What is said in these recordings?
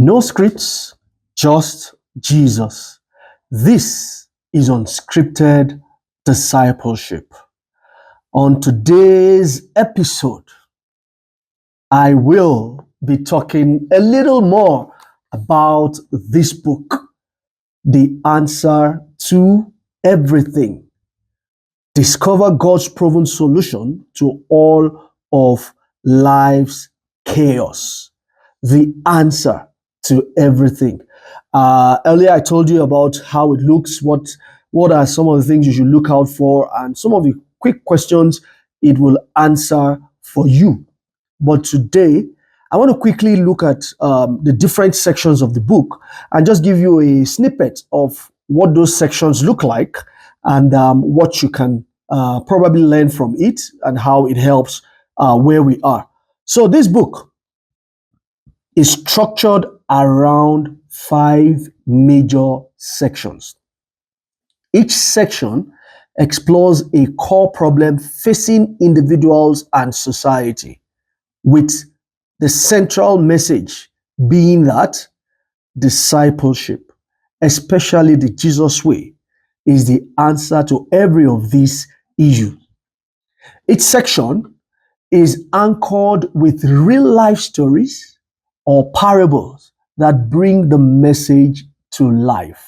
No scripts, just Jesus. This is unscripted discipleship. On today's episode, I will be talking a little more about this book, The Answer to Everything. Discover God's proven solution to all of life's chaos. The answer to everything. Earlier, I told you about how it looks, what are some of the things you should look out for, and some of the quick questions it will answer for you. But today, I want to quickly look at the different sections of the book and just give you a snippet of what those sections look like and what you can probably learn from it and how it helps where we are. So this book is structured around 5 major sections. Each section explores a core problem facing individuals and society, with the central message being that discipleship, especially the Jesus way, is the answer to every of these issues. Each section is anchored with real life stories or parables that bring the message to life.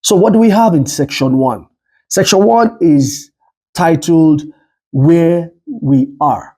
So what do we have in section 1? Section 1 is titled Where We Are,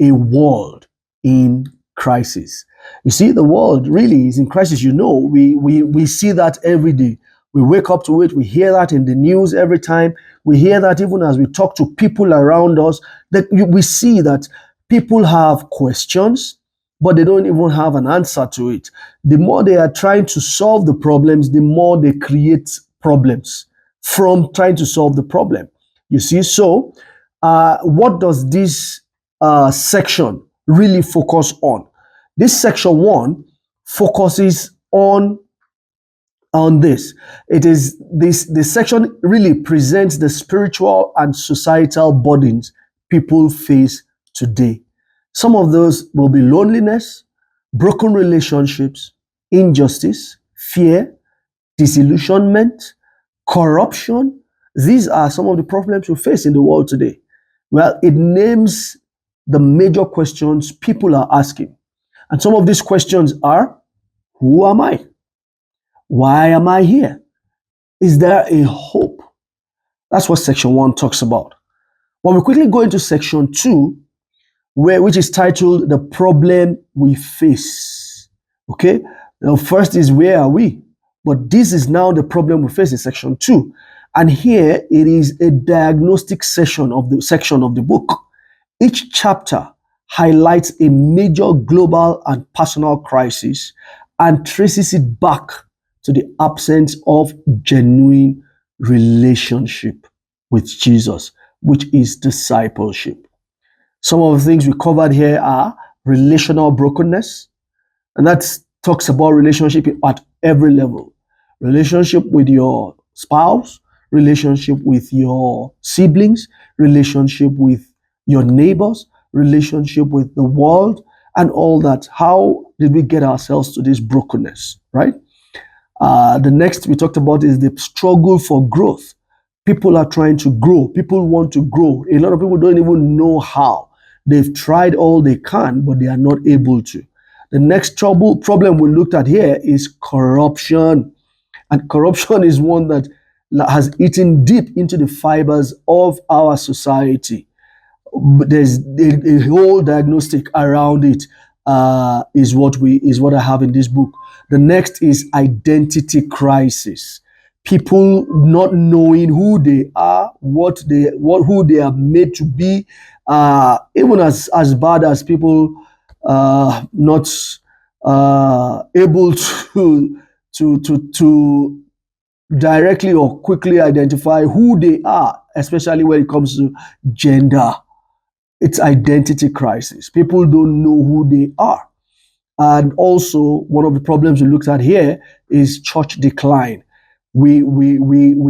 a World in Crisis. You see, the world really is in crisis. You know, we see that every day. We wake up to it. We hear that in the news every time. We hear that even as we talk to people around us, that we see that people have questions, but they don't even have an answer to it. The more they are trying to solve the problems, the more they create problems from trying to solve the problem. You see, so what does this section really focus on? This section 1 focuses on this. It is this section really presents the spiritual and societal burdens people face today. Some of those will be loneliness, broken relationships, injustice, fear, disillusionment, corruption. These are some of the problems we face in the world today. Well, it names the major questions people are asking. And some of these questions are, who am I? Why am I here? Is there a hope? That's what section 1 talks about. When we quickly go into section 2, which is titled The Problem We Face. Okay? Now, first is where are we? But this is now the problem we face in section 2. And here it is a diagnostic section of the book. Each chapter highlights a major global and personal crisis and traces it back to the absence of genuine relationship with Jesus, which is discipleship. Some of the things we covered here are relational brokenness, and that talks about relationship at every level. Relationship with your spouse, relationship with your siblings, relationship with your neighbors, relationship with the world, and all that. How did we get ourselves to this brokenness, right? The next we talked about is the struggle for growth. People are trying to grow. People want to grow. A lot of people don't even know how. They've tried all they can, but they are not able to. The next problem we looked at here is corruption. And corruption is one that has eaten deep into the fibers of our society. There's a whole diagnostic around it, is what I have in this book. The next is identity crisis. People not knowing who they are, who they are made to be, even as bad as people not able to directly or quickly identify who they are, especially when it comes to gender. It's identity crisis. People don't know who they are. And also, one of the problems we looked at here is church decline. We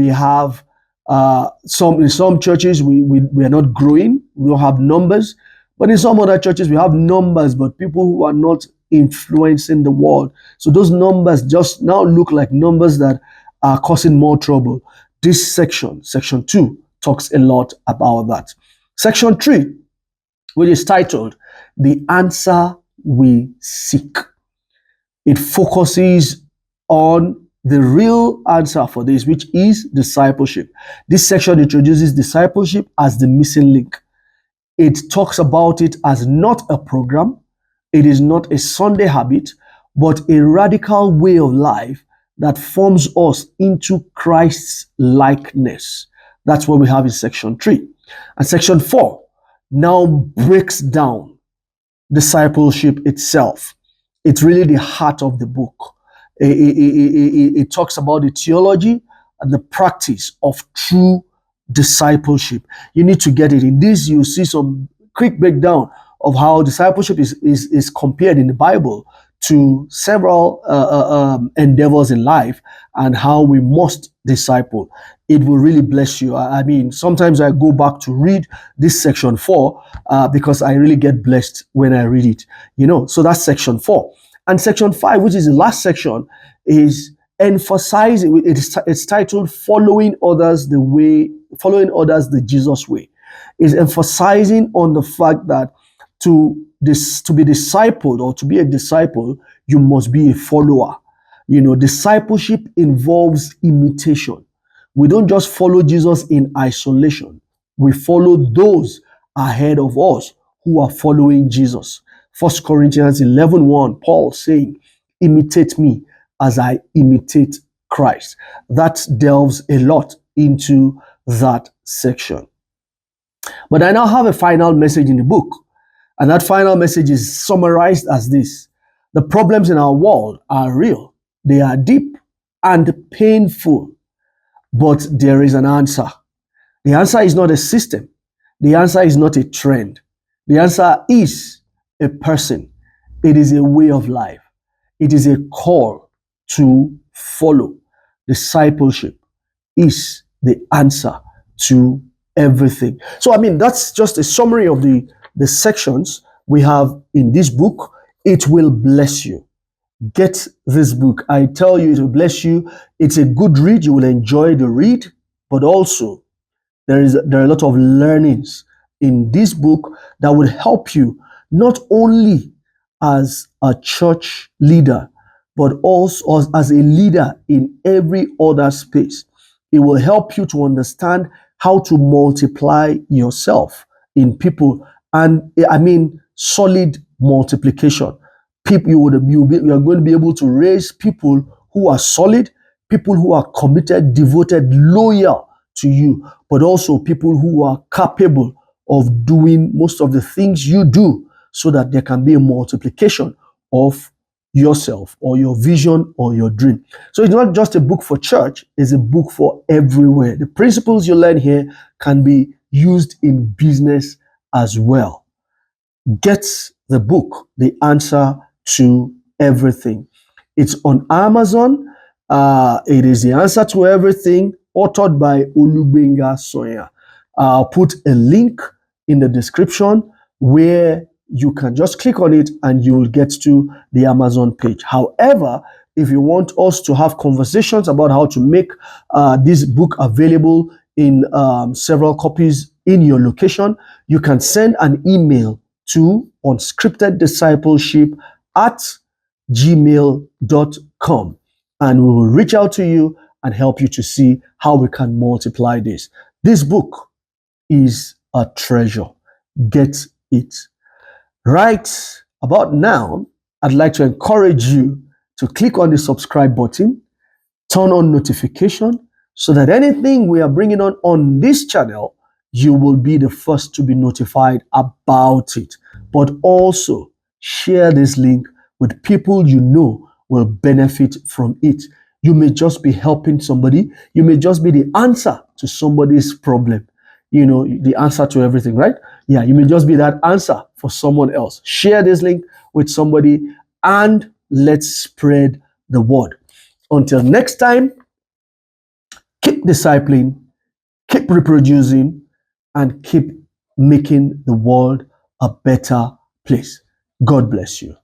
have in some churches we are not growing. We don't have numbers. But in some other churches we have numbers, but people who are not influencing the world. So those numbers just now look like numbers that are causing more trouble. This section 2, talks a lot about that. Section 3, which is titled The Answer We Seek. It focuses on the real answer for this, which is discipleship. This section introduces discipleship as the missing link. It talks about it as not a program, it is not a Sunday habit, but a radical way of life that forms us into Christ's likeness. That's what we have in section 3. And section 4 now breaks down discipleship itself. It's really the heart of the book. It talks about the theology and the practice of true discipleship. You need to get it. In this, you see some quick breakdown of how discipleship is compared in the Bible to several endeavors in life and how we must disciple. It will really bless you. I mean, sometimes I go back to read this section 4 because I really get blessed when I read it. So that's section 4. And section 5, which is the last section, is emphasizing. It's titled "Following Others the Jesus Way." Is emphasizing on the fact that to be discipled or to be a disciple, you must be a follower. Discipleship involves imitation. We don't just follow Jesus in isolation. We follow those ahead of us who are following Jesus. 1 Corinthians 11:1, Paul saying, imitate me as I imitate Christ. That delves a lot into that section. But I now have a final message in the book. And that final message is summarized as this: the problems in our world are real, they are deep and painful, but there is an answer. The answer is not a system, the answer is not a trend, the answer is a person. It is a way of life, it is a call to follow. Discipleship is the answer to everything. So, that's just a summary of the sections we have in this book. It will bless you. Get this book. I tell you, it will bless you. It's a good read. You will enjoy the read, but also there are a lot of learnings in this book that will help you not only as a church leader, but also as a leader in every other space. It will help you to understand how to multiply yourself in people, and solid multiplication. You are going to be able to raise people who are solid, people who are committed, devoted, loyal to you, but also people who are capable of doing most of the things you do, so that there can be a multiplication of yourself or your vision or your dream. So it's not just a book for church, it's a book for everywhere. The principles you learn here can be used in business as well. Get the book, The Answer to Everything. It's on Amazon. It is The Answer to Everything, authored by Olubenga Soya. I'll put a link in the description where you can just click on it and you'll get to the Amazon page. However, if you want us to have conversations about how to make this book available in several copies in your location, you can send an email to unscripteddiscipleship@gmail.com, and we will reach out to you and help you to see how we can multiply this. This book is a treasure. Get it. Right about now, I'd like to encourage you to click on the subscribe button, turn on notification, so that anything we are bringing on this channel, you will be the first to be notified about it. But also share this link with people you know will benefit from it. You may just be helping somebody. You may just be the answer to somebody's problem. The answer to everything, right? Yeah, you may just be that answer for someone else. Share this link with somebody and let's spread the word. Until next time, keep discipling, keep reproducing, and keep making the world a better place. God bless you.